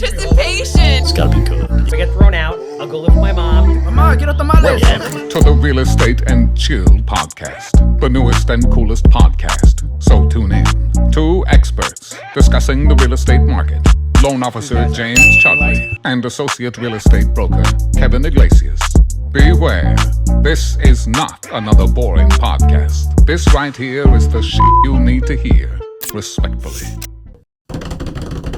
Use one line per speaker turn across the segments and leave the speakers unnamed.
anticipation.
It's gotta be good.
If I get thrown out, I'll go live with my mom.
Mama, get up the males.
Welcome to the Real Estate and Chill podcast, the newest and coolest podcast. So tune in. Two experts discussing the real estate market. Loan officer James Chudley and associate real estate broker Kevin Iglesias. Beware, this is not another boring podcast. This right here is the shit you need to hear. Respectfully.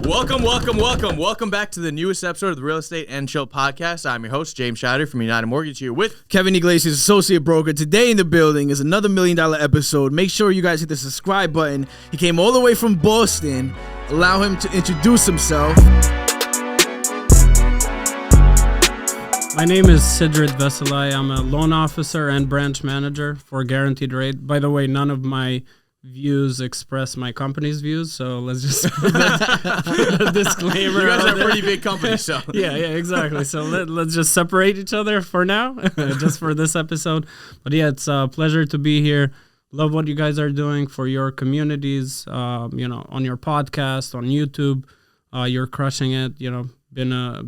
Welcome back to the newest episode of the Real Estate and Chill podcast. I'm your host, James Shatter from United Mortgage, here with
Kevin Iglesias, associate broker. Today in the building is another $1 million episode. Make sure you guys hit the subscribe button. He came all the way from Boston. Allow him to introduce himself.
My name is Sidrit Veselaj. I'm a loan officer and branch manager for Guaranteed Rate. By the way, none of my views express my company's views, so let's just put that disclaimer.
You guys are a pretty big company, so
yeah, exactly. So let's just separate each other for now, just for this episode. But yeah, it's a pleasure to be here. Love what you guys are doing for your communities. On your podcast, on YouTube, you're crushing it. Been a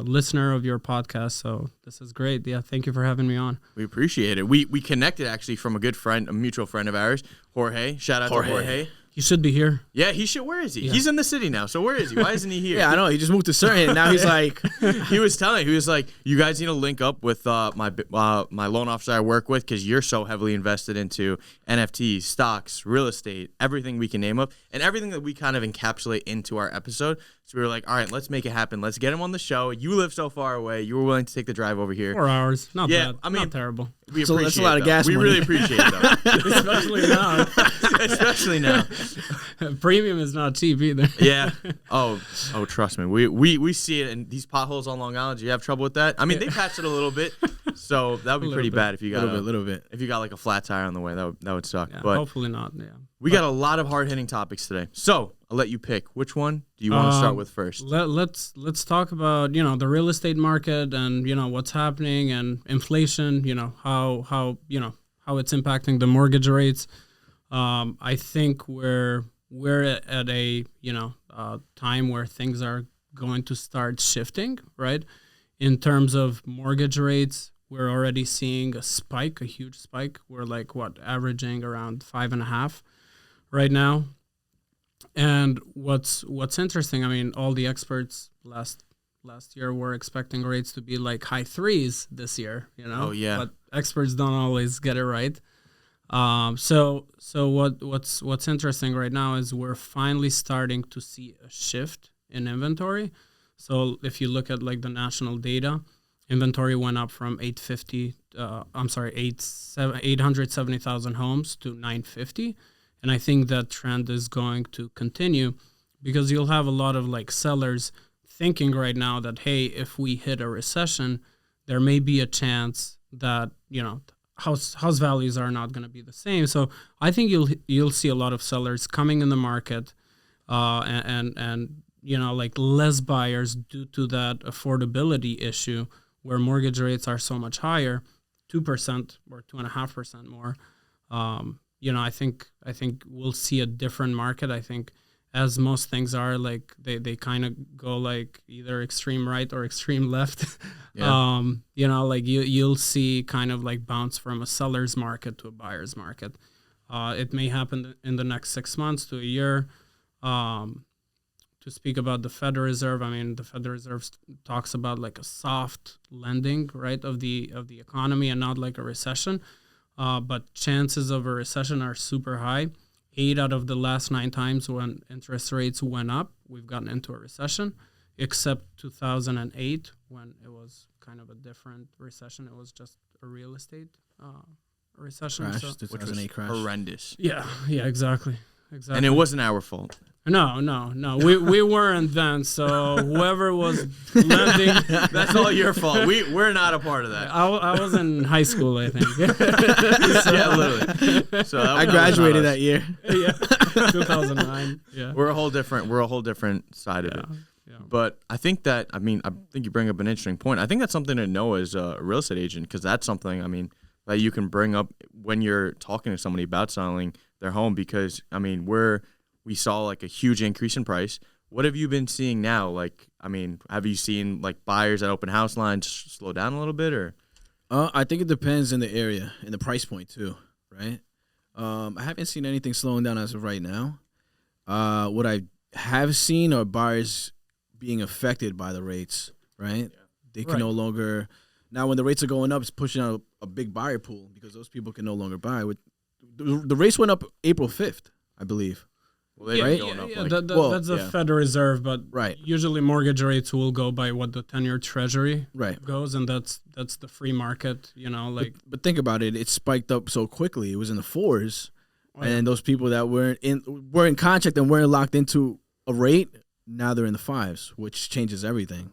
listener of your podcast, so this is great. Yeah, thank you for having me on.
we appreciate it. We connected actually from a good friend, a mutual friend of ours, Jorge. Shout out to Jorge.
He should be here.
Yeah, he should. Where is he?
Yeah.
He's in the city now. So where is he? Why isn't he here?
Yeah, I know. He just moved to Surrey, and now he's like...
He was like, you guys need to link up with my loan officer I work with, because you're so heavily invested into NFTs, stocks, real estate, everything we can name up, and everything that we kind of encapsulate into our episode. So we were like, all right, let's make it happen. Let's get him on the show. You live so far away. You were willing to take the drive over here.
4 hours. Not bad.
I mean,
not terrible.
We
So
appreciate
that's a lot of gas
We
money.
really appreciate it, though.
Especially now.
Especially now.
Premium is not cheap either.
Yeah. Oh, trust me. We see it in these potholes on Long Island. Do you have trouble with that? I mean, they patched it a little bit, so that would be pretty bad if you got
a little bit.
if you got like a flat tire on the way. That would suck.
Yeah,
but
hopefully not. Yeah.
we got a lot of hard hitting topics today. So I'll let you pick. Which one do you want to start with first?
Let's talk about the real estate market and what's happening and inflation. How it's impacting the mortgage rates. I think we're at a time where things are going to start shifting, right? In terms of mortgage rates, we're already seeing a huge spike. We're averaging around 5.5 right now. And what's interesting, I mean, all the experts last year were expecting rates to be like high 3s this year,
Oh, yeah.
But experts don't always get it right. So what's interesting right now is we're finally starting to see a shift in inventory. So if you look at the national data, inventory went up from 870,000 homes to 950. And I think that trend is going to continue because you'll have a lot of sellers thinking right now that, hey, if we hit a recession, there may be a chance that, house values are not going to be the same. So I think you'll see a lot of sellers coming in the market and less buyers due to that affordability issue where mortgage rates are so much higher, 2% or 2.5% more. I think we'll see a different market. I think as most things are, they kind of go either extreme right or extreme left.
Yeah.
You'll see kind of bounce from a seller's market to a buyer's market. It may happen in the next 6 months to a year. To speak about the Federal Reserve, I mean, the Federal Reserve talks about a soft landing, right, of the economy and not a recession. But chances of a recession are super high. 8 out of the last 9 times when interest rates went up, we've gotten into a recession, except 2008 when it was kind of a different recession. It was just a real estate recession.
Crash,
So,
2008 crash.
Horrendous.
yeah, exactly.
And it wasn't our fault.
No. We weren't then. So whoever was lending,
That's all your fault. We're not a part of that.
I was in high school, I think.
Yeah, literally. So
I graduated that year.
Yeah, 2009. Yeah.
We're a whole different side of it.
Yeah.
But I think you bring up an interesting point. I think that's something to know as a real estate agent, because that's something, that you can bring up when you're talking to somebody about selling their home, because, we saw a huge increase in price. What have you been seeing now? Like, I mean, have you seen like buyers at open house lines slow down a little bit, or?
I think it depends in the area and the price point too, right? I haven't seen anything slowing down as of right now. What I have seen are buyers being affected by the rates, right? Yeah. They can no longer now when the rates are going up, it's pushing out a big buyer pool because those people can no longer buy. With the rates went up April 5th, I believe.
Well, they've been going up.
That's the Federal Reserve, but usually mortgage rates will go by what the 10-year Treasury goes, and that's the free market, you know. Like,
but think about it; it spiked up so quickly. It was in the 4s, and those people that were in contract and weren't locked into a rate, now they're in the 5s, which changes everything.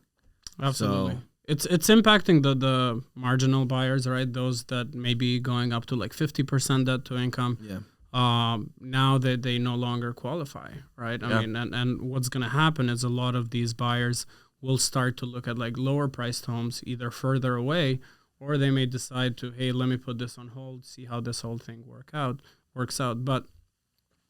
Absolutely,
So,
it's impacting the marginal buyers, right? Those that may be going up to like 50% debt to income.
Yeah.
Now that they no longer qualify, right? I mean, and what's going to happen is a lot of these buyers will start to look at like lower priced homes either further away, or they may decide to, hey, let me put this on hold, see how this whole thing works out. But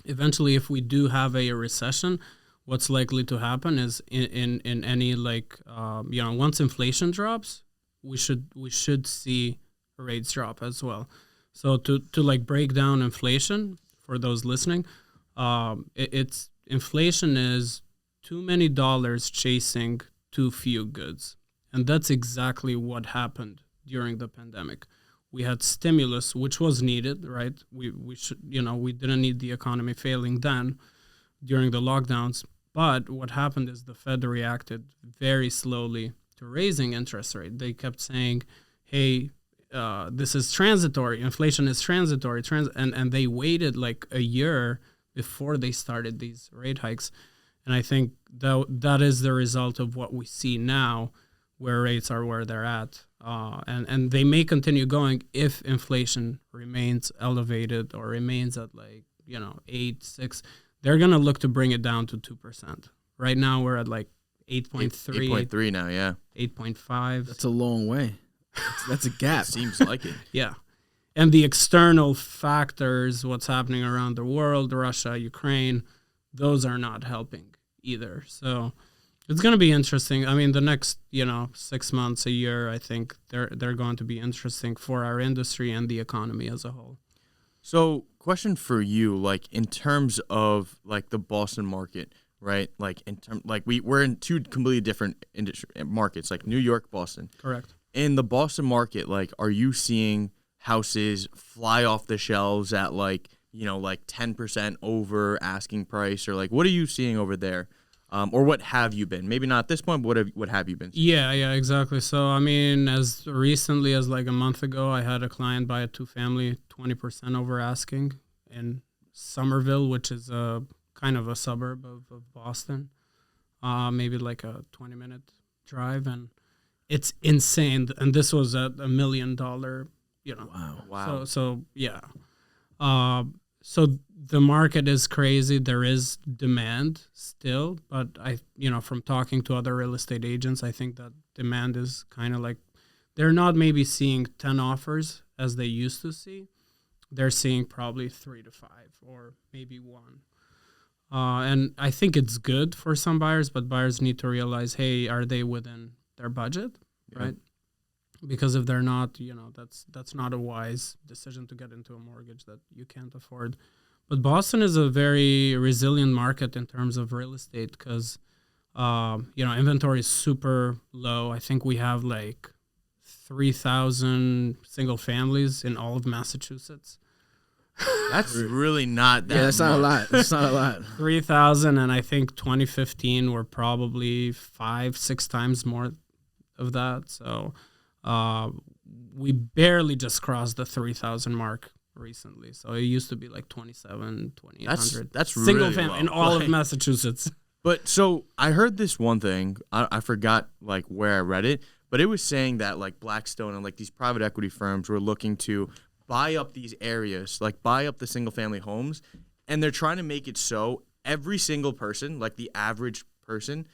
eventually, if we do have a recession, what's likely to happen is in any like, once inflation drops, we should see rates drop as well. So to like break down inflation for those listening, it's inflation is too many dollars chasing too few goods, and that's exactly what happened during the pandemic. We had stimulus, which was needed, right? We didn't need the economy failing then during the lockdowns, but what happened is the Fed reacted very slowly to raising interest rate. They kept saying, hey, this is transitory. Inflation is transitory. And they waited like a year before they started these rate hikes. And I think that is the result of what we see now, where rates are where they're at. And they may continue going if inflation remains elevated or remains at 8, 6. They're going to look to bring it down to 2%. Right now we're at like 8.3.
8.3 now, yeah.
8.5.
That's a long way. That's a gap.
Seems like it.
Yeah. And the external factors, what's happening around the world, Russia, Ukraine, those are not helping either. So it's going to be interesting. I mean, the next, 6 months, a year, I think they're going to be interesting for our industry and the economy as a whole.
So, question for you, like in terms of like the Boston market, right? Like we're in two completely different industry markets, like New York, Boston.
Correct.
In the Boston market, like, are you seeing houses fly off the shelves at like 10% over asking price, or like what are you seeing over there? Or what have you been? Maybe not at this point, but what have you been seeing?
Yeah, exactly. So, I mean, as recently as like a month ago, I had a client buy a 2-family 20% over asking in Somerville, which is a kind of a suburb of Boston, maybe like a 20-minute drive, and it's insane. And this was at $1 million,
Wow.
So yeah. So the market is crazy. There is demand still, but from talking to other real estate agents, I think that demand is kind of like they're not maybe seeing 10 offers as they used to see. They're seeing probably 3 to 5 or maybe 1. And I think it's good for some buyers, but buyers need to realize, hey, are they within their budget, right? Because if they're not, that's not a wise decision to get into a mortgage that you can't afford. But Boston is a very resilient market in terms of real estate because, inventory is super low. I think we have like 3,000 single families in all of Massachusetts.
That's really not that much.
That's not a lot. That's not a lot.
3,000, and I think 2015 were probably 5-6 times more of that. So we barely just crossed the 3,000 mark recently. So it used to be like 2,800.
That's
single
really
family
low.
in all of Massachusetts.
But so I heard this one thing. I forgot like where I read it, but it was saying that like Blackstone and like these private equity firms were looking to buy up these areas, like buy up the single family homes, and they're trying to make it so every single person, like the average person,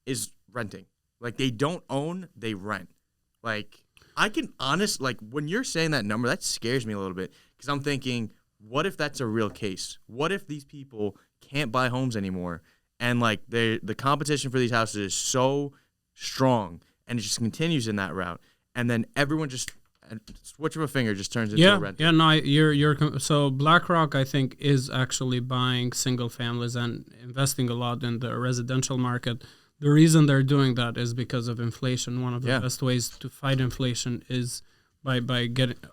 is renting. Like they don't own, they rent. Like when you're saying that number, that scares me a little bit because I'm thinking, what if that's a real case? What if these people can't buy homes anymore and like the competition for these houses is so strong, and it just continues in that route, and then everyone just switch of a finger just turns into a rental.
Yeah, no, so BlackRock, I think, is actually buying single families and investing a lot in the residential market. The reason they're doing that is because of inflation. One of the best ways to fight inflation is by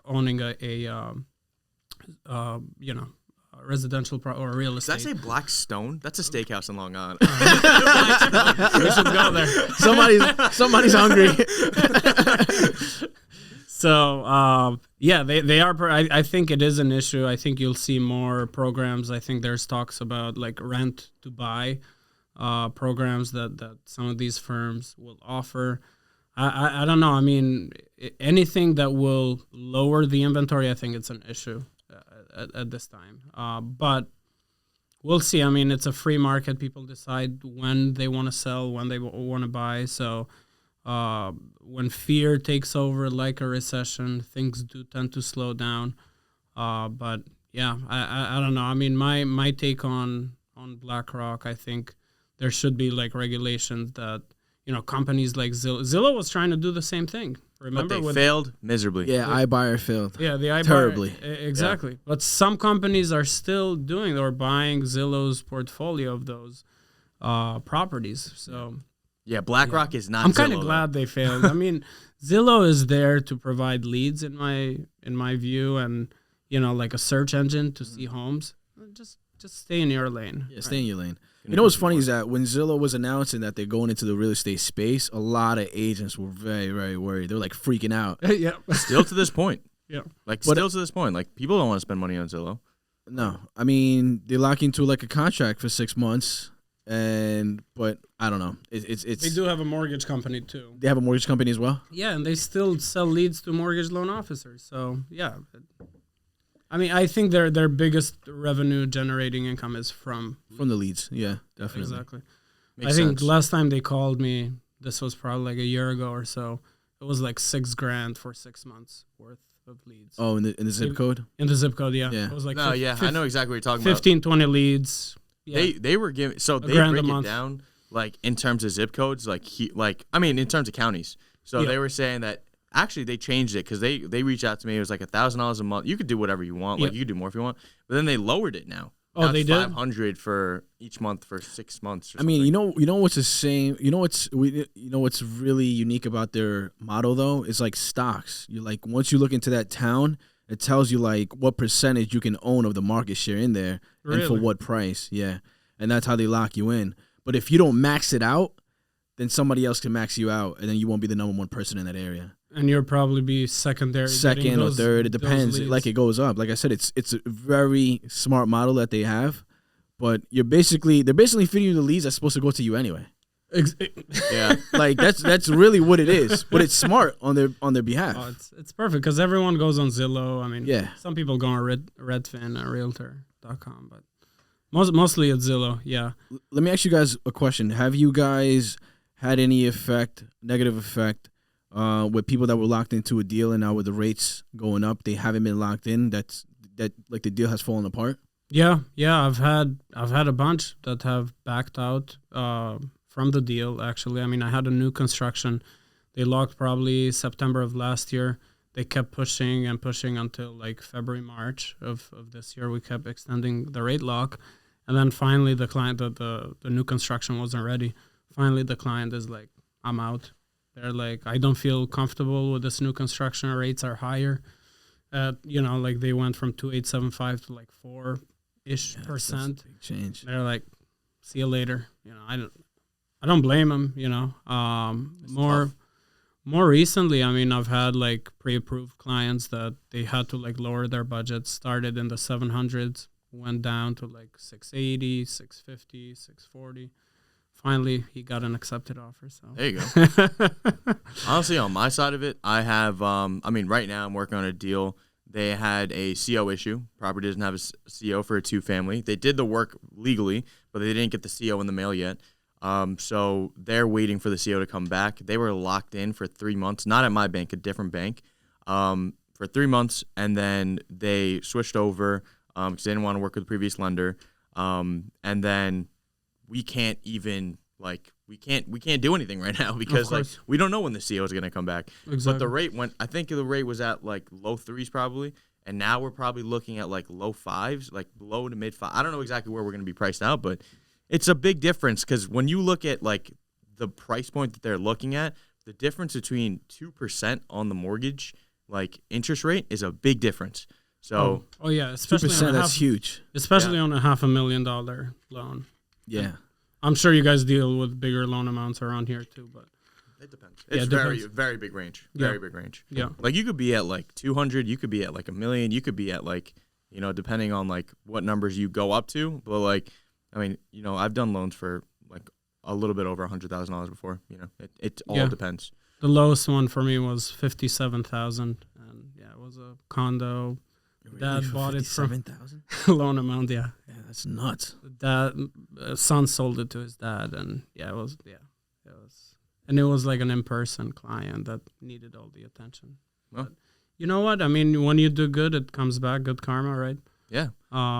owning a residential or real estate.
Did I say Blackstone? That's a steakhouse in Long Island.
We should go there.
Somebody's hungry.
So they are. I think it is an issue. I think you'll see more programs. I think there's talks about like rent to buy programs that some of these firms will offer. I don't know. I mean, anything that will lower the inventory, I think it's an issue at this time. But we'll see. I mean, it's a free market. People decide when they want to sell, when they want to buy. So when fear takes over, like a recession, things do tend to slow down. But yeah, I don't know. I mean, my take on BlackRock, I think there should be like regulations that, companies like Zillow was trying to do the same thing. Remember,
but they failed miserably.
Yeah, iBuyer failed.
Yeah, the iBuyer
terribly.
Exactly. Yeah. But some companies are still doing or buying Zillow's portfolio of those properties. So
yeah, BlackRock is not.
I'm kind of glad they failed. I mean, Zillow is there to provide leads in my view, and like a search engine to see homes. Just stay in your lane.
Yeah, stay in your lane. You know what's funny is that when Zillow was announcing that they're going into the real estate space, a lot of agents were very, very worried. They were like freaking out.
Yeah.
Still to this point.
Yeah.
Still to this point. Like, people don't want to spend money on Zillow.
No. I mean, they lock into like a contract for 6 months, but I don't know. It's
They do have a mortgage company too.
They have a mortgage company as well?
Yeah, and they still sell leads to mortgage loan officers. So, yeah. I mean, I think their biggest revenue generating income is from
the leads. Yeah, definitely.
Exactly.
Makes
I think
sense.
last time they called me, this was probably like a year ago or so. It was like $6,000 for 6 months worth of leads.
Oh, in the zip code?
In the zip code, yeah.
Yeah.
It was like
I know exactly what you're talking
15, 20 leads. Yeah.
They were giving, so they
grand
break
a
it
month.
down like in terms of zip codes, in terms of counties. So they were saying that actually they changed it because they reached out to me. It was like $1,000 a month. You could do whatever you want. Like, you could do more if you want. But then they lowered it now.
Oh,
Now
they
it's
did?
$500 for each month for 6 months. Or
I mean,
something.
you know what's the same. What's really unique about their model though is like stocks. You like once you look into that town, it tells you like what percentage you can own of the market share in there and for
Really?
what price. Yeah, and that's how they lock you in. But if you don't max it out, then somebody else can max you out, and then you won't be the number one person in that area.
And you'll probably be second
Or third. It depends. Like it goes up. Like I said, it's a very smart model that they have, but they're basically feeding you the leads that's supposed to go to you anyway.
Yeah.
Like that's really what it is. But it's smart on their behalf.
Oh, it's perfect because everyone goes on Zillow. I mean,
Yeah.
some people go on Redfin or Realtor.com, but mostly it's Zillow. Yeah.
Let me ask you guys a question. Have you guys had any negative effect, with people that were locked into a deal and now with the rates going up, they haven't been locked in? That like the deal has fallen apart?
Yeah. I've had a bunch that have backed out from the deal. Actually, I mean, I had a new construction. They locked probably September of last year. They kept pushing and pushing until like February, March of this year. We kept extending the rate lock, and then finally the client, the new construction wasn't ready. Finally, the client is like, "I'm out." They're like, "I don't feel comfortable with this new construction. Rates are higher." Like they went from 2.875 to like 4-ish %.
That's a big change.
They're like, "See you later." I don't blame them. More recently, I mean, I've had like pre-approved clients that they had to like lower their budget. Started in the 700s, went down to like 680, 650, 640. Finally, he got an accepted offer. So
There you go. Honestly, on my side of it, I have, right now I'm working on a deal. They had a CO issue. Property doesn't have a CO for a 2-family. They did the work legally, but they didn't get the CO in the mail yet. So they're waiting for the CO to come back. They were locked in for 3 months, not at my bank, a different bank, for 3 months, and then they switched over because they didn't want to work with the previous lender. And then we can't even we can't do anything right now because like we don't know when the CO is going to come back.
Exactly.
But the rate I think the rate was at like low 3s probably, and now we're probably looking at like low 5s, like low to mid 5. I don't know exactly where we're going to be priced out, but it's a big difference because when you look at like the price point that they're looking at, the difference between 2% on the mortgage like interest rate is a big difference. So
yeah, especially
2%, that's huge.
Especially on a $500,000 loan.
Yeah.
And I'm sure you guys deal with bigger loan amounts around here too, but
it depends. It's very big range. Very big range.
Yeah.
Like you could be at like 200, you could be at like $1 million, you could be at like, you know, depending on like what numbers you go up to. But like, I mean, you know, I've done loans for like a little bit over $100,000 before. You know, it all depends.
The lowest one for me was $57,000, and it was a condo. Dad bought it for $7,000 loan amount. Yeah,
that's nuts.
Dad, son sold it to his dad, and it was, and it was like an in-person client that needed all the attention. Well, but you know what? I mean, when you do good, it comes back. Good karma, right?
Yeah.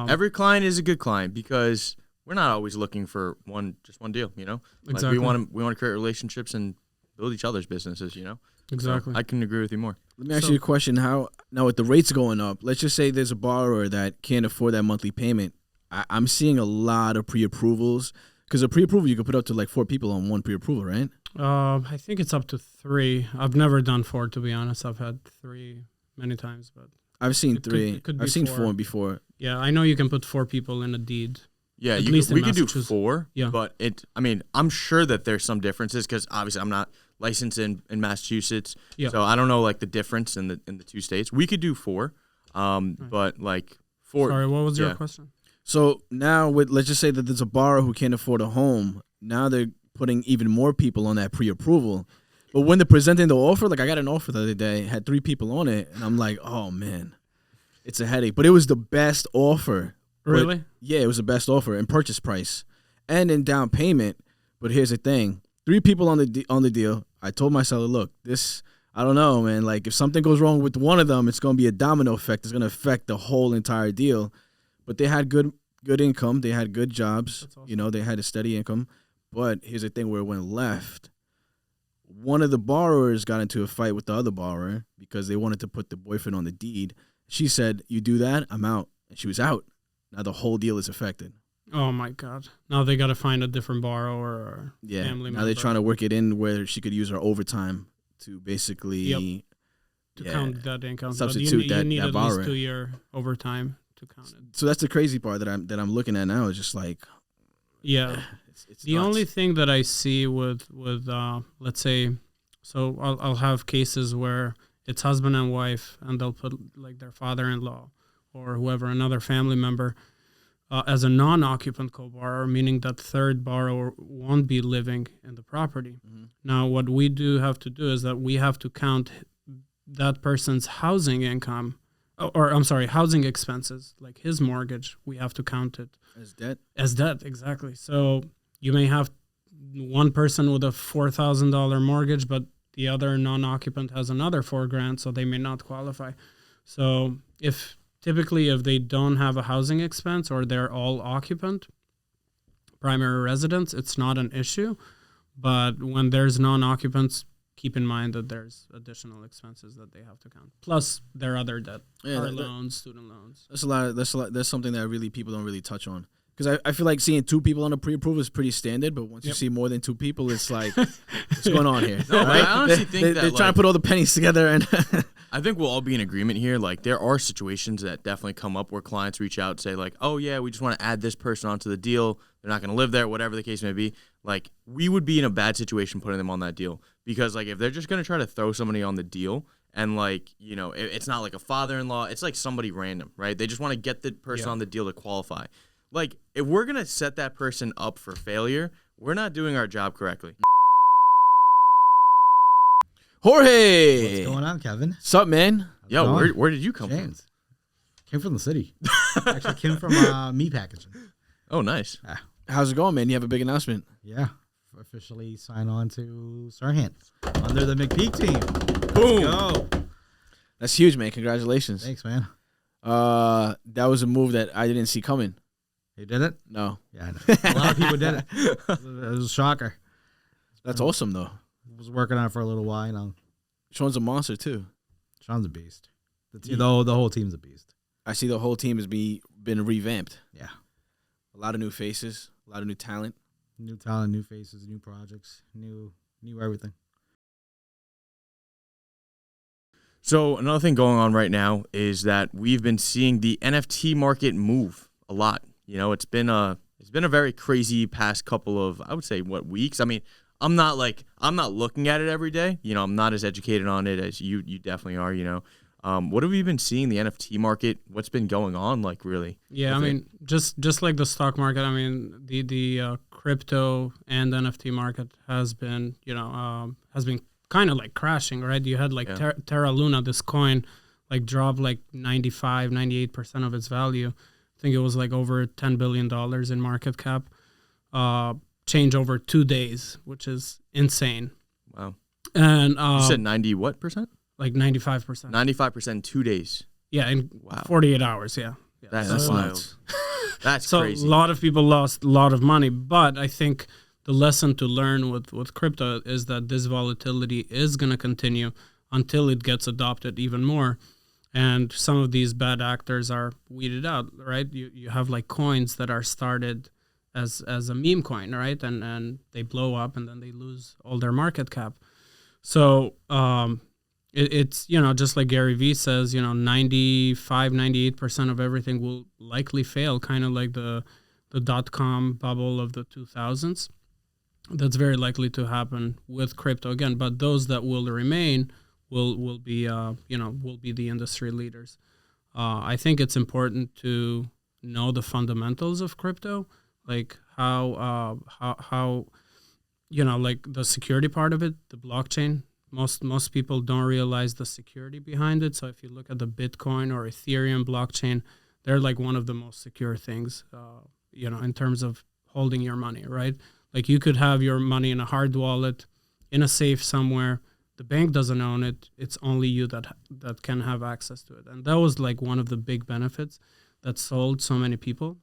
Every client is a good client because we're not always looking for just one deal. You know,
exactly.
Like we want to create relationships and build each other's businesses. You know.
Exactly.
So I can agree with you more.
Let me ask you a question. How now with the rates going up, let's just say there's a borrower that can't afford that monthly payment. I'm seeing a lot of pre-approvals because a pre-approval you can put up to like 4 people on one pre-approval, right?
I think it's up to 3. I've never done 4, to be honest. I've had 3 many times, but
I've seen 3. I've seen
4.
4 before.
Yeah, I know you can put 4 people in a deed.
Yeah, we could do 4. Yeah, but I mean, I'm sure that there's some differences because obviously I'm not licensed in Massachusetts, so I don't know like the difference in the 2 states. We could do 4, but like 4.
Sorry, what was your question?
So now let's just say that there's a borrower who can't afford a home. Now they're putting even more people on that pre-approval. But when they're presenting the offer, like I got an offer the other day, had 3 people on it, and I'm like, oh man, it's a headache. But it was the best offer.
Really?
But, yeah, it was the best offer in purchase price and in down payment. But here's the thing: 3 people on the deal. I told my seller, look, I don't know, man. Like if something goes wrong with one of them, it's going to be a domino effect. It's going to affect the whole entire deal. But they had good income. They had good jobs. Awesome. You know, they had a steady income. But here's the thing where it went left. One of the borrowers got into a fight with the other borrower because they wanted to put the boyfriend on the deed. She said, you do that, I'm out. And she was out. Now the whole deal is affected.
Oh, my God. Now they got to find a different borrower or family member.
Now they're trying to work it in where she could use her overtime to basically
count that income.
Substitute
you need
that
at
borrower.
least 2 year overtime to count it.
So that's the crazy part that I'm looking at now is just like, it's
the
nuts.
only thing that I see with let's say, so I'll have cases where it's husband and wife, and they'll put like their father-in-law or whoever, another family member, as a non-occupant co-borrower, meaning that third borrower won't be living in the property. Mm-hmm. Now, what we do have to do is that we have to count that person's housing income, housing expenses, like his mortgage. We have to count it
as debt.
As debt, exactly. So you may have one person with a $4,000 mortgage, but the other non-occupant has another $4,000, so they may not qualify. So typically if they don't have a housing expense or they're all occupant, primary residence, it's not an issue. But when there's non-occupants, keep in mind that there's additional expenses that they have to count. Plus their other debt, car loans, student loans.
That's something that really people don't really touch on. Because I feel like seeing 2 people on a pre-approval is pretty standard, but once you see more than 2 people, it's like, what's going on here?
No, right? I honestly think
they're trying to put all the pennies together, and
I think we'll all be in agreement here. Like, there are situations that definitely come up where clients reach out and say, like, oh, yeah, we just want to add this person onto the deal. They're not going to live there, whatever the case may be. Like, we would be in a bad situation putting them on that deal. Because, like, if they're just going to try to throw somebody on the deal and, like, you know, it's not like a father-in-law. It's like somebody random, right? They just want to get the person on the deal to qualify. Like, if we're going to set that person up for failure, we're not doing our job correctly.
Jorge!
What's going on, Kevin?
Sup, man?
Yo, where did you come from?
Came from the city. Actually, came from meat packaging.
Oh, nice.
How's it going, man? You have a big announcement.
Yeah. Officially sign on to Sargent under the McPeak team.
Boom.
Let's go.
That's huge, man. Congratulations.
Thanks, man.
That was a move that I didn't see coming.
You did it?
No.
Yeah, I know. A lot of people did it. It was a shocker.
That's awesome though.
Was working on it for a little while. You know,
Sean's a monster too.
Sean's a beast. The whole team's a beast.
I see the whole team has been revamped.
Yeah.
A lot of new faces, a lot of new talent.
New talent, new faces, new projects, new everything.
So another thing going on right now is that we've been seeing the NFT market move a lot. You know, it's been a very crazy past couple of, I would say, weeks. I mean, I'm not looking at it every day. You know, I'm not as educated on it as you definitely are. You know, what have we been seeing the NFT market? What's been going on, like, really?
Yeah, I mean, just like the stock market. I mean, the crypto and NFT market has been kind of like crashing, right? You had like Terra Luna, this coin, like drop like 98% of its value. I think it was like over $10 billion in market cap. Change over 2 days, which is insane.
Wow.
And
you said 90 what percent?
Like 95%.
95% 2 days.
Yeah, in 48 hours. Yeah.
That's wild. That's
so
crazy.
A lot of people lost a lot of money, but I think the lesson to learn with crypto is that this volatility is going to continue until it gets adopted even more. And some of these bad actors are weeded out, right? You have like coins that are started as a meme coin, right? And they blow up and then they lose all their market cap. So it's, you know, just like Gary Vee says, you know, 98% of everything will likely fail, kind of like the dot-com bubble of the 2000s. That's very likely to happen with crypto again. But those that will remain will be the industry leaders. I think it's important to know the fundamentals of crypto, like how you know, like the security part of it, the blockchain. Most people don't realize the security behind it. So if you look at the Bitcoin or Ethereum blockchain, they're like one of the most secure things, you know, in terms of holding your money, right? Like you could have your money in a hard wallet, in a safe somewhere. The bank doesn't own it. It's only you that can have access to it. And that was like one of the big benefits that sold so many people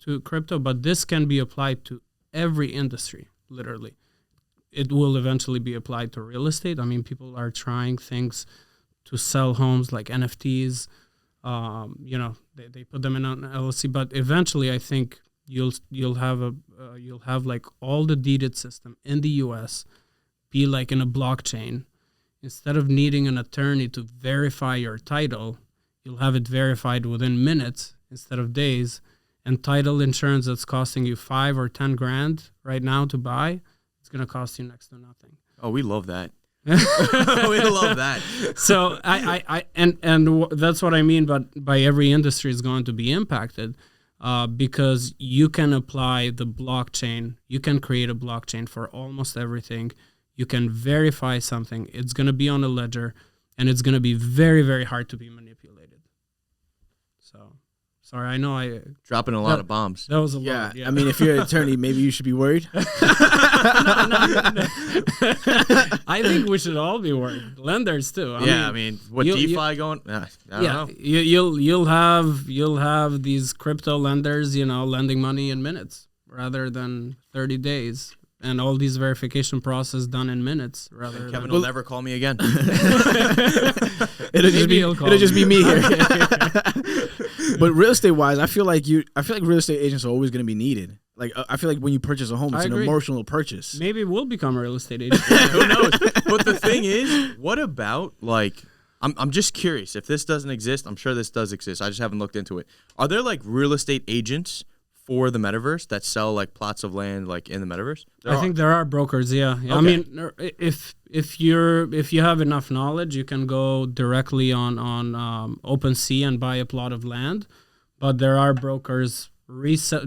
to crypto. But this can be applied to every industry, literally. It will eventually be applied to real estate. I mean, people are trying things to sell homes like NFTs. You know, they put them in an LLC. But eventually, I think you'll have like all the deeded system in the U.S. be like in a blockchain. Instead of needing an attorney to verify your title, you'll have it verified within minutes instead of days. And title insurance that's costing you $5 or $10 grand right now to buy, it's gonna cost you next to nothing.
Oh, we love that. We love that.
So that's what I mean. But by every industry is going to be impacted, because you can apply the blockchain. You can create a blockchain for almost everything. You can verify something. It's going to be on a ledger, and it's going to be very, very hard to be manipulated. So, sorry, I know I
dropping a lot of bombs.
That was a lot.
Yeah, I mean, if you're an attorney, maybe you should be worried.
No. I think we should all be worried. Lenders too.
I mean, what DeFi going? I don't know.
You'll have these crypto lenders, you know, lending money in minutes rather than 30 days. And all these verification process done in minutes rather.
Kevin will never call me again.
It'll just be me here. But real estate wise, I feel like real estate agents are always going to be needed. Like I feel like when you purchase a home, it's an emotional purchase.
Maybe we'll become a real estate agent.
Who knows? But the thing is, what about like? I'm just curious if this doesn't exist. I'm sure this does exist. I just haven't looked into it. Are there like real estate agents for the metaverse that sell like plots of land like in the metaverse?
I think there are brokers. Yeah. Okay. I mean, if you have enough knowledge, you can go directly on OpenSea and buy a plot of land. But there are brokers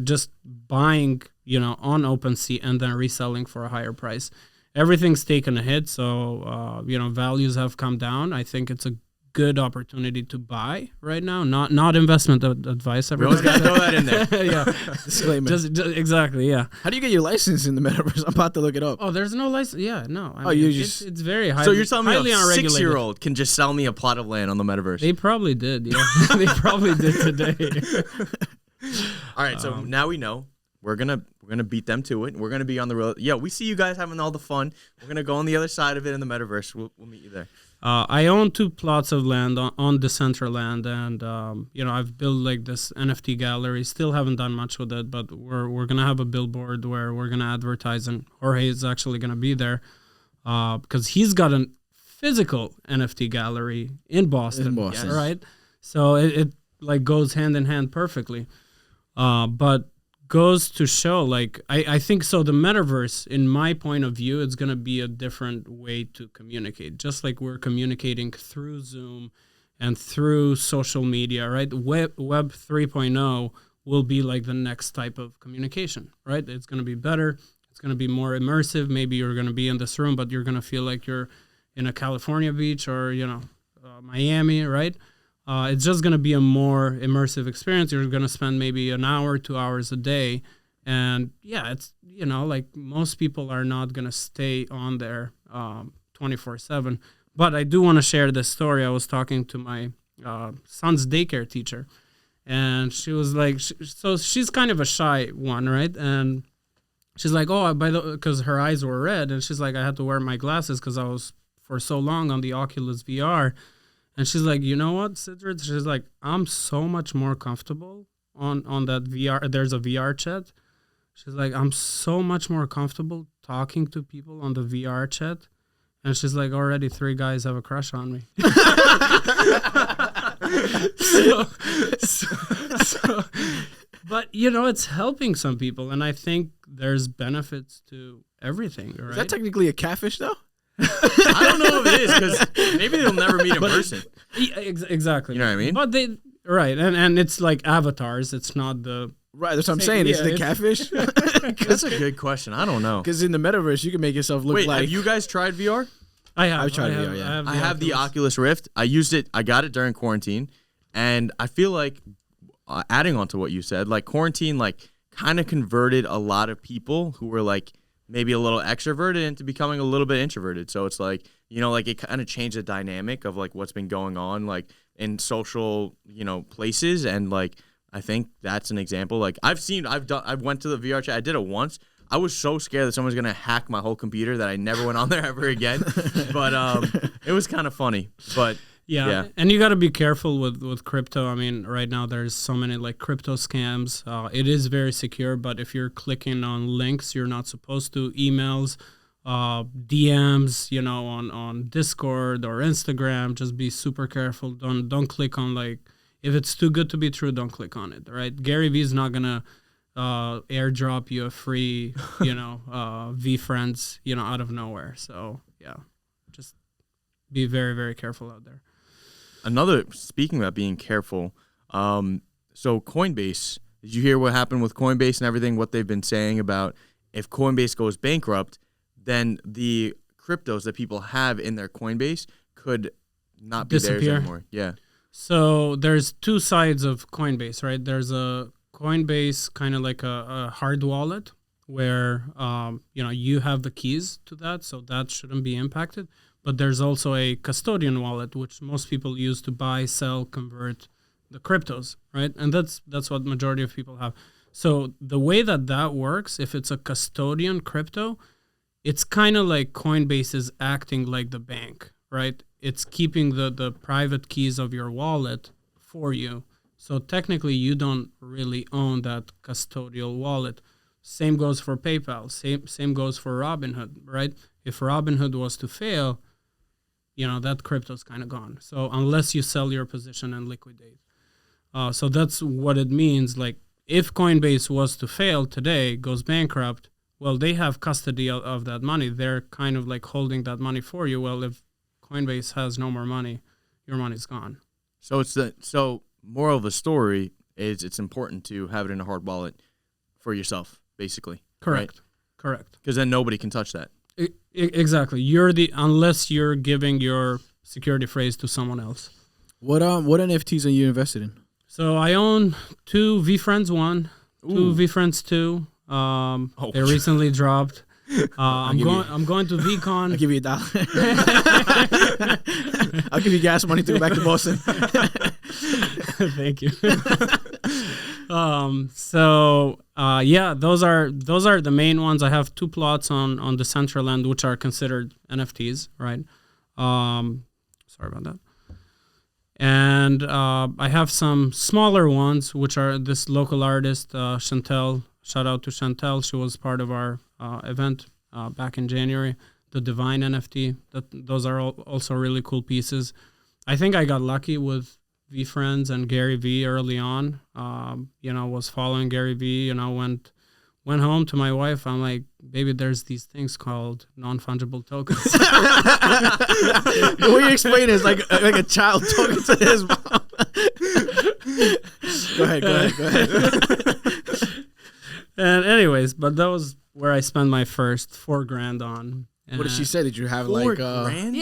just buying, you know, on OpenSea and then reselling for a higher price. Everything's taken a hit, so you know, values have come down. I think it's a good opportunity to buy right now. Not investment advice.
We always gotta throw that in there.
Yeah,
disclaimer.
Just exactly. Yeah.
How do you get your license in the metaverse? I'm about to look it up.
Oh, the's no license. Yeah, no. I
mean,
it's very highly.
So you're telling me a
unregulated.
6-year-old can just sell me a plot of land on the metaverse?
They probably did. Yeah, they probably did today.
All right, so now we know we're gonna beat them to it. We're gonna be on the road. Yeah, we see you guys having all the fun. We're gonna go on the other side of it in the metaverse. We'll meet you there.
I own 2 plots of land on Decentraland, and I've built like this NFT gallery. Still haven't done much with it, but we're gonna have a billboard where we're gonna advertise, and Jorge is actually gonna be there because he's got a physical NFT gallery in Boston.
Yes.
Right? So it like goes hand in hand perfectly. But goes to show, like, I think so the metaverse, in my point of view, it's going to be a different way to communicate, just like we're communicating through Zoom and through social media, right? Web 3.0 will be like the next type of communication, right? It's going to be better. It's going to be more immersive. Maybe you're going to be in this room, but you're going to feel like you're in a California beach or, Miami, right? It's just going to be a more immersive experience. You're going to spend maybe an hour, 2 hours a day. And yeah, it's, like most people are not going to stay on there 24/7. But I do want to share this story. I was talking to my son's daycare teacher, and she was like, so she's kind of a shy one, right? And she's like, because her eyes were red. And she's like, I had to wear my glasses because I was for so long on the Oculus VR. And she's like, you know what, Sidrit? She's like, I'm so much more comfortable on that VR. There's a VR chat. She's like, I'm so much more comfortable talking to people on the VR chat. And she's like, already 3 guys have a crush on me. But, it's helping some people. And I think there's benefits to everything, right?
Is that technically a catfish, though?
I don't know if it is, because maybe they'll never meet in person.
Yeah, exactly.
You know what I mean?
But right. And it's like avatars. It's not the...
Right, that's what I'm saying. Is it a catfish?
That's a good question. I don't know.
Because in the metaverse, you can make yourself look
Wait,
like...
have you guys tried VR?
I've tried VR, yeah.
I have the Oculus Rift. I used it. I got it during quarantine. And I feel like, adding on to what you said, like quarantine, like kind of converted a lot of people who were like maybe a little extroverted into becoming a little bit introverted. So it's like, like it kind of changed the dynamic of like what's been going on like in social, places. And like, I think that's an example. Like I went to the VR chat. I did it once. I was so scared that someone's going to hack my whole computer that I never went on there ever again. But it was kind of funny. But yeah.
And you got to be careful with crypto. I mean, right now there's so many like crypto scams. It is very secure, but if you're clicking on links you're not supposed to, emails, DMs, on Discord or Instagram, just be super careful. Don't click on, like, if it's too good to be true, don't click on it, right? Gary Vee's not going to airdrop you a free, V friends, out of nowhere. So yeah, just be very, very careful out there.
Speaking about being careful, so Coinbase, did you hear what happened with Coinbase and everything, what they've been saying about if Coinbase goes bankrupt, then the cryptos that people have in their Coinbase could not be theirs anymore. Yeah. So
there's 2 sides of Coinbase, right? There's a Coinbase kind of like a hard wallet where, you have the keys to that, so that shouldn't be impacted. But there's also a custodian wallet, which most people use to buy, sell, convert the cryptos, right? And that's what majority of people have. So the way that works, if it's a custodian crypto, it's kind of like Coinbase is acting like the bank, right? It's keeping the private keys of your wallet for you. So technically, you don't really own that custodial wallet. Same goes for PayPal. Same goes for Robinhood, right? If Robinhood was to fail, that crypto's kind of gone. So unless you sell your position and liquidate. So that's what it means. Like if Coinbase was to fail today, goes bankrupt, well, they have custody of that money. They're kind of like holding that money for you. Well, if Coinbase has no more money, your money's gone.
So moral of the story is it's important to have it in a hard wallet for yourself, basically.
Correct.
Right?
Correct.
Because then nobody can touch that.
Exactly. Unless you're giving your security phrase to someone else.
What NFTs are you invested in?
So I own 2 VFriends 1, 2 VFriends 2. They recently dropped. I'm going to VCon.
I'll give you $1. I'll give you gas money to go back to Boston.
Thank you. Yeah, those are the main ones. I have 2 plots on the central end, which are considered NFTs, right? Sorry about that. And I have some smaller ones, which are this local artist, Chantel. Shout out to Chantel. She was part of our event back in January, the Divine NFT. Those are also really cool pieces. I think I got lucky with VFriends and Gary V early on. Was following Gary V. Went home to my wife. I'm like, baby, there's these things called non-fungible tokens.
The way you explain it is like a child talking to his mom. Go ahead.
And anyways, but that was where I spent my first $4,000 on.
What did she say? Did you have
$4,000?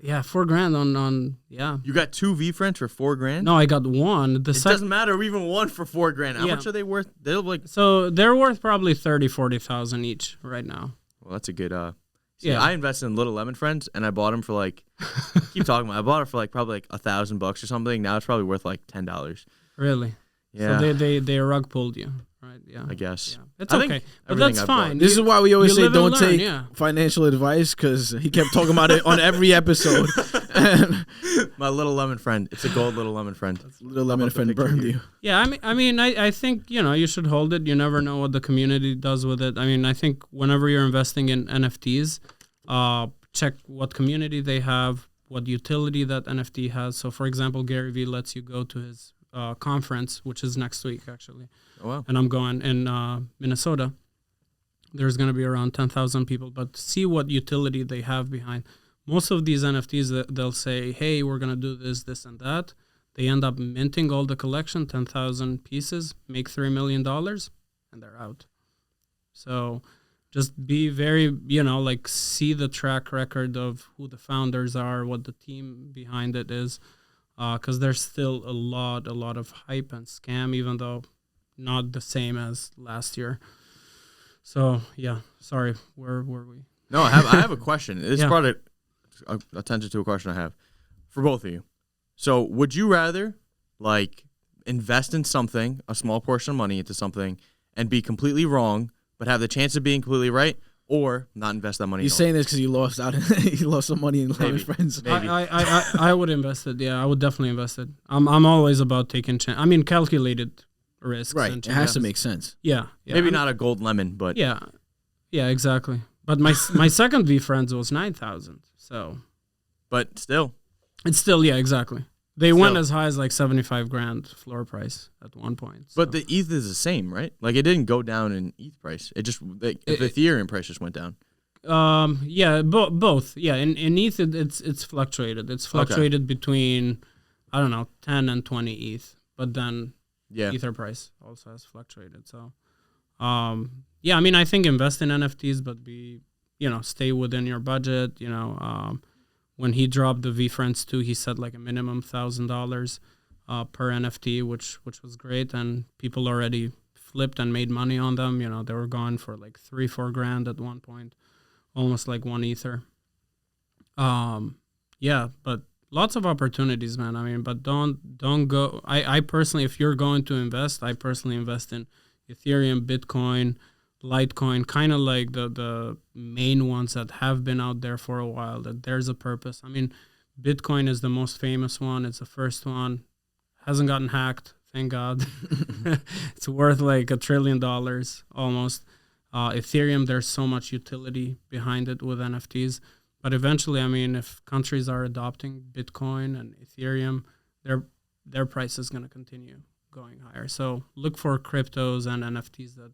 Yeah, $4,000 on.
You got 2 VFriends for $4,000?
No, I got one.
It doesn't matter. Even one for $4,000. How much are they worth?
So they're worth probably 30,000-40,000 each right now.
Well, that's a good.
Yeah.
I invested in Little Lemon Friends, and I bought them for like. Keep talking about. I bought it for like probably like $1,000 or something. Now it's probably worth like $10.
Really?
Yeah.
So they rug pulled you, right? Yeah.
I guess.
Yeah. It's okay, but that's fine.
This is why we always say
live and
don't
learn,
take financial advice, because he kept talking about it on every episode.
My Little Lemon Friend. It's a gold Little Lemon Friend.
Little Lemon Friend burned you.
Yeah, I think you should hold it. You never know what the community does with it. I think whenever you're investing in NFTs, check what community they have, what utility that NFT has. So, for example, Gary Vee lets you go to his conference, which is next week actually.
Oh, wow.
And I'm going in Minnesota. There's going to be around 10,000 people, but see what utility they have behind. Most of these NFTs, they'll say, hey, we're going to do this, this, and that. They end up minting all the collection, 10,000 pieces, make $3 million, and they're out. So just be very, see the track record of who the founders are, what the team behind it is, because there's still a lot of hype and scam, even though not the same as last year. So, yeah, sorry, where were we?
No, I have a question. This brought attention to a question I have for both of you. So, would you rather, invest in something, a small portion of money into something, and be completely wrong, but have the chance of being completely right, or not invest that money?
You're saying this because you lost out. You lost some money in Lemon Friends.
Maybe.
I would invest it. Yeah, I would definitely invest it. I'm always about taking calculated risks.
Right.
And
it has to make sense.
Yeah.
Maybe not a gold lemon, but
Yeah, exactly. But my second VFriends was 9,000. So,
but still,
it's still exactly. They went as high as like $75,000 floor price at one point. So.
But the ETH is the same, right? Like, it didn't go down in ETH price. It just the Ethereum price just went down.
Both. Yeah, in ETH it's fluctuated. It's fluctuated between 10 and 20 ETH. But then Ether price also has fluctuated. So, I think invest in NFTs, but stay within your budget. When he dropped the VFriends 2, he said like a minimum $1,000 per NFT, which was great, and people already flipped and made money on them. They were gone for like $3,000-4,000 at one point, almost like one Ether. But lots of opportunities, man. But don't go. I personally, if you're going to invest, I personally invest in Ethereum, Bitcoin, Litecoin, kind of like the main ones that have been out there for a while, that there's a purpose. Bitcoin is the most famous one. It's the first one. Hasn't gotten hacked, thank God. It's worth like $1 trillion almost. Ethereum, there's so much utility behind it with NFTs. But eventually, if countries are adopting Bitcoin and Ethereum, their price is going to continue going higher. So look for cryptos and NFTs that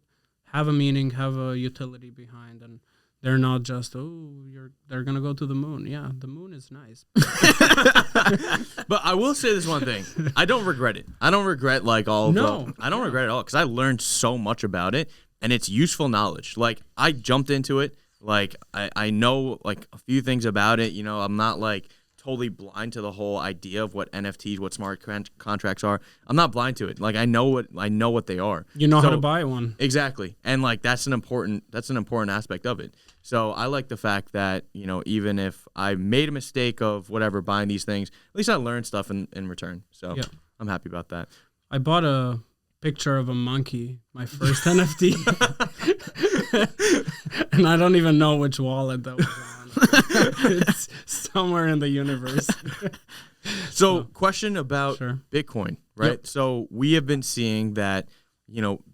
have a meaning, have a utility behind, and they're not just, they're going to go to the moon. Yeah, the moon is nice.
But I will say this one thing. I don't regret it. I don't regret I don't regret it at all, because I learned so much about it, and it's useful knowledge. I jumped into it. I know a few things about it. I'm not totally blind to the whole idea of what NFTs, what smart contracts are. I'm not blind to it. I know what they are.
You know how to buy one.
Exactly. And that's an important aspect of it. So I like the fact that, even if I made a mistake of whatever buying these things, at least I learned stuff in return. So I'm happy about that.
I bought a picture of a monkey, my first NFT. And I don't even know which wallet that was on. It's somewhere in the universe.
So, question about
Sure.
Bitcoin, right?
Yep.
So we have been seeing that,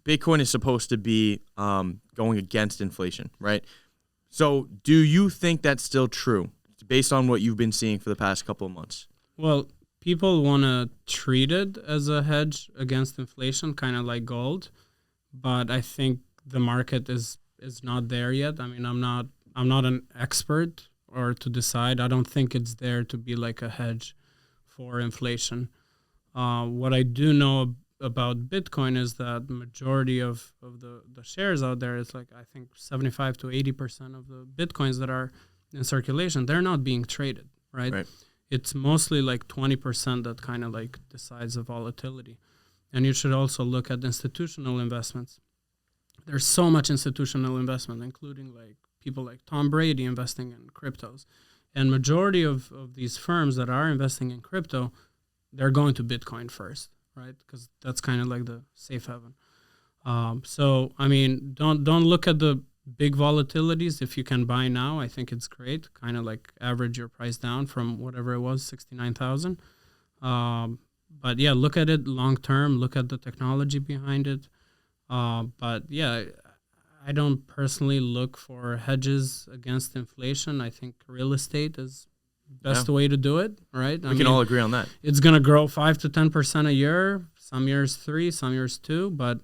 Bitcoin is supposed to be going against inflation, right? So do you think that's still true based on what you've been seeing for the past couple of months?
Well, people want to treat it as a hedge against inflation, kind of like gold, but I think the market is not there yet. I mean, I'm not an expert or to decide. I don't think it's there to be like a hedge for inflation. What I do know about Bitcoin is that the majority of the shares out there is like, I think 75 to 80% of the Bitcoins that are in circulation, they're not being traded, right? It's mostly like 20% that kind of like decides the volatility. And you should also look at institutional investments. There's so much institutional investment, including like people like Tom Brady investing in cryptos. And majority of these firms that are investing in crypto, they're going to Bitcoin first, right? Because that's kind of like the safe haven. So, I mean, don't look at the big volatilities. If you can buy now, I think it's great. Kind of like average your price down from whatever it was, 69,000. But yeah, look at it long term. Look at the technology behind it. But yeah, I don't personally look for hedges against inflation. I think real estate is best way to do it, right?
We can all agree on that.
It's going to grow 5 to 10% a year. Some years 3, some years 2. But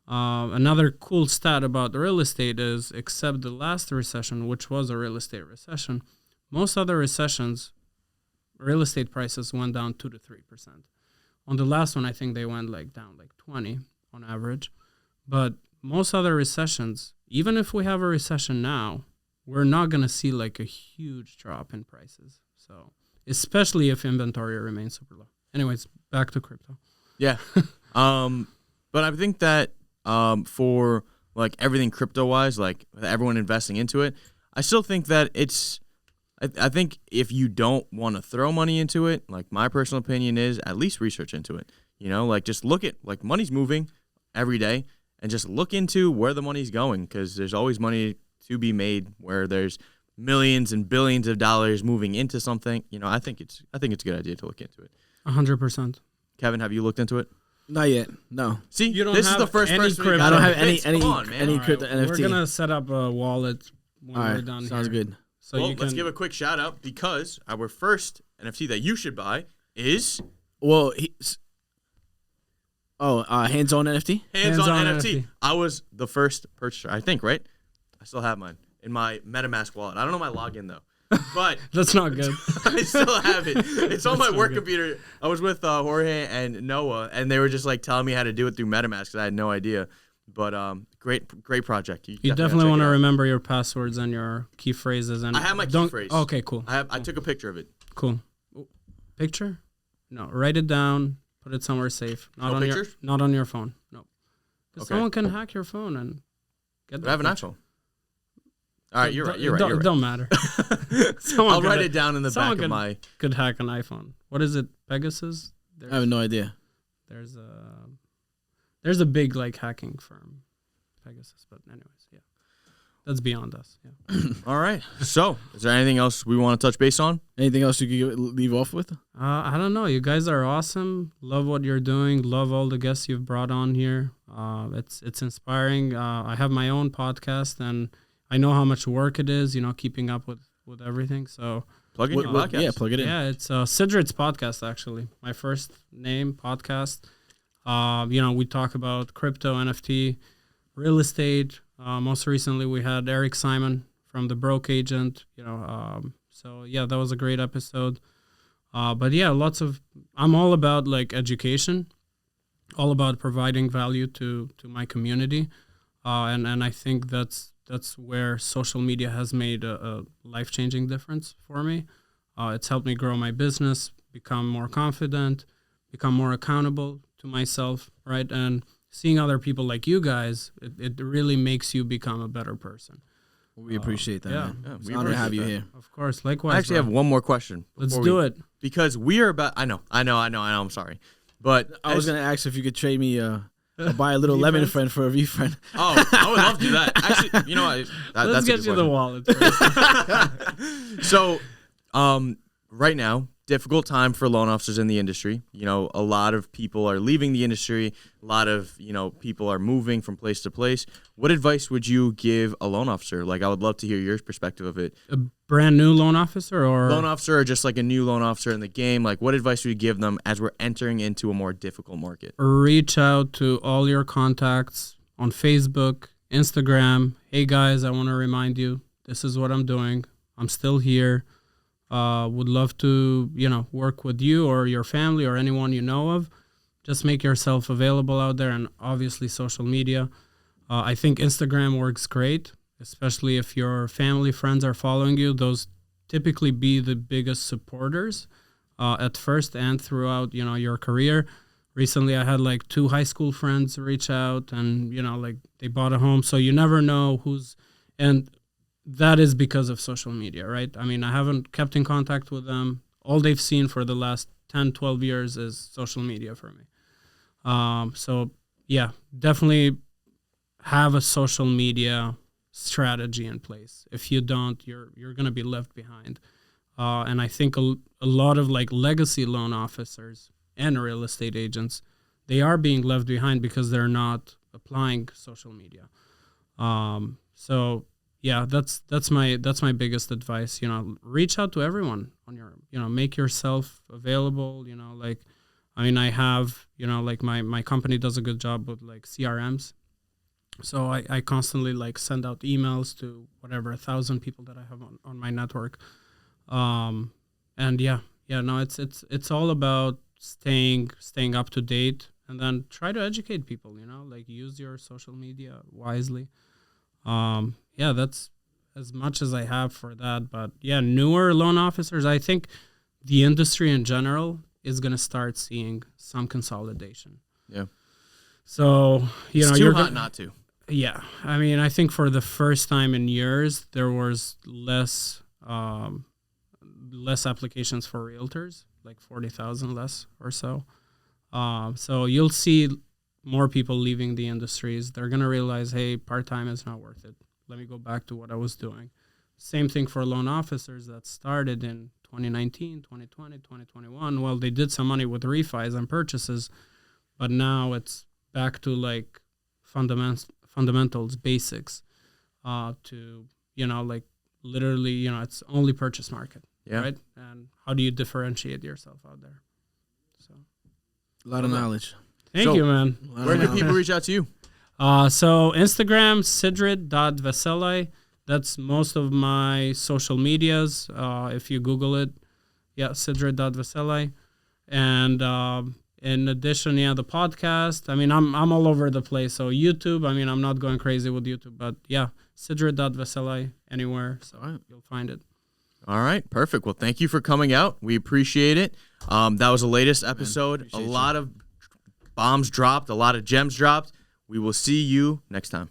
another cool stat about real estate is, except the last recession, which was a real estate recession, most other recessions, real estate prices went down 2 to 3%. On the last one, I think they went like down like 20 on average. But most other recessions, even if we have a recession now, we're not going to see like a huge drop in prices. So, especially if inventory remains super low. Anyways, back to crypto.
Yeah. But I think that for like everything crypto wise, like everyone investing into it, I still think that I think if you don't want to throw money into it, like my personal opinion is at least research into it. Like just look at, like, money's moving every day, and just look into where the money's going, because there's always money to be made where there's millions and billions of dollars moving into something. I think it's a good idea to look into it.
100%.
Kevin, have you looked into it?
Not yet. No.
See,
You don't
this is
have
the first
any
person.
crypto.
I don't have any
Come on, man.
any
All right,
crypto NFT.
We're going to set up a wallet when
All
we're
right,
done
sounds
here.
good.
So
Well,
you can,
let's give a quick shout out, because our first NFT that you should buy is
Well, hands-on NFT.
Hands-on
Hands-on
NFT.
NFT.
I was the first purchaser, I think, right? I still have mine in my MetaMask wallet. I don't know my login though, but
that's not good.
I still have it. It's on my
That's
work
not good.
computer. I was with Jorge and Noah, and they were just like telling me how to do it through MetaMask, because I had no idea. But great project.
You definitely want to remember your passwords and your key phrases. And
I have my key
don't-
phrase.
Okay, cool.
I took a picture of it.
Cool. Picture? No, write it down. Put it somewhere safe. Not
No
on
pictures?
not on your phone. No. 'Cause
Okay.
Someone can hack your phone and get
But I have an
picture.
iPhone. All right, you're right. You're right.
Don't,
You're right.
don't matter. Someone
I'll
could
write
ha-
it down in the back
someone
of
could-
my.
Could hack an iPhone. What is it? Pegasus?
I have no idea.
There's a big like hacking firm, Pegasus. But anyways, yeah, that's beyond us. Yeah.
All right. So, is there anything else we want to touch base on?
Anything else you could leave off with?
I don't know. You guys are awesome. Love what you're doing. Love all the guests you've brought on here. It's inspiring. I have my own podcast, and I know how much work it is, keeping up with everything. So
Plug in your podcast.
Yeah, plug it in.
yeah, it's Sidrit's podcast, actually. My first name podcast. We talk about crypto, NFT, real estate. Most recently, we had Eric Simon from The Broke Agent. So yeah, that was a great episode. But yeah, I'm all about like education, all about providing value to my community, and I think that's where social media has made a life-changing difference for me. It's helped me grow my business, become more confident, become more accountable to myself, right? And seeing other people like you guys, it really makes you become a better person.
We appreciate that,
yeah.
man.
Yeah,
It's
we
an honor to have
appreciate
you
that.
here.
Of course, likewise.
I actually
bro.
have one more question.
Let's
before
do
we-
it.
Because we are about. I know. I'm sorry, but
I was gonna ask if you could trade me I'll buy a little lemon friend for a V-friend.
Oh, I would love to do that. Actually, you know what?
Let's
That's
get you the wallet first.
So, right now, difficult time for loan officers in the industry. You know, a lot of people are leaving the industry. A lot of, people are moving from place to place. What advice would you give a loan officer? Like, I would love to hear your perspective of it.
A brand new loan officer or
Loan officer or just like a new loan officer in the game. Like, what advice would you give them as we're entering into a more difficult market?
reach out to all your contacts on Facebook, Instagram. Hey guys, I want to remind you, this is what I'm doing. I'm still here. Would love to, work with you or your family or anyone you know of. Just make yourself available out there, and obviously social media. I think Instagram works great, especially if your family, friends are following you. Those typically be the biggest supporters at first and throughout, your career. Recently, I had like 2 high school friends reach out and, they bought a home. So you never know and that is because of social media, right? I mean, I haven't kept in contact with them. All they've seen for the last 10, 12 years is social media for me. So yeah, definitely have a social media strategy in place. If you don't, you're going to be left behind. And I think a lot of like legacy loan officers and real estate agents, they are being left behind because they're not applying social media. So yeah, that's my biggest advice. Reach out to everyone on your, make yourself available. I have, my company does a good job with like CRMs. So I constantly like send out emails to whatever 1,000 people that I have on my network. And it's all about staying up to date, and then try to educate people, use your social media wisely. That's as much as I have for that. But yeah, newer loan officers, I think the industry in general is going to start seeing some consolidation.
Yeah.
So,
it's too hot not to.
Yeah. I mean, I think for the first time in years, there was less applications for realtors, like 40,000 less or so. So you'll see more people leaving the industries. They're going to realize, hey, part-time is not worth it. Let me go back to what I was doing. Same thing for loan officers that started in 2019, 2020, 2021. Well, they did some money with refis and purchases, but now it's back to like fundamentals, basics, to, literally, it's only purchase market, right? And how do you differentiate yourself out there? So
A lot of knowledge.
Thank you, man.
Where can people reach out to you?
So Instagram, Sidrit.Veselaj. That's most of my social medias. If you Google it, Sidrit.Veselaj. And in addition, the podcast. I mean, I'm all over the place. So YouTube, I'm not going crazy with YouTube, but Sidrit.Veselaj anywhere. So you'll find it.
All right, perfect. Well, thank you for coming out. We appreciate it. That was the latest episode. A lot of bombs dropped, a lot of gems dropped. We will see you next time.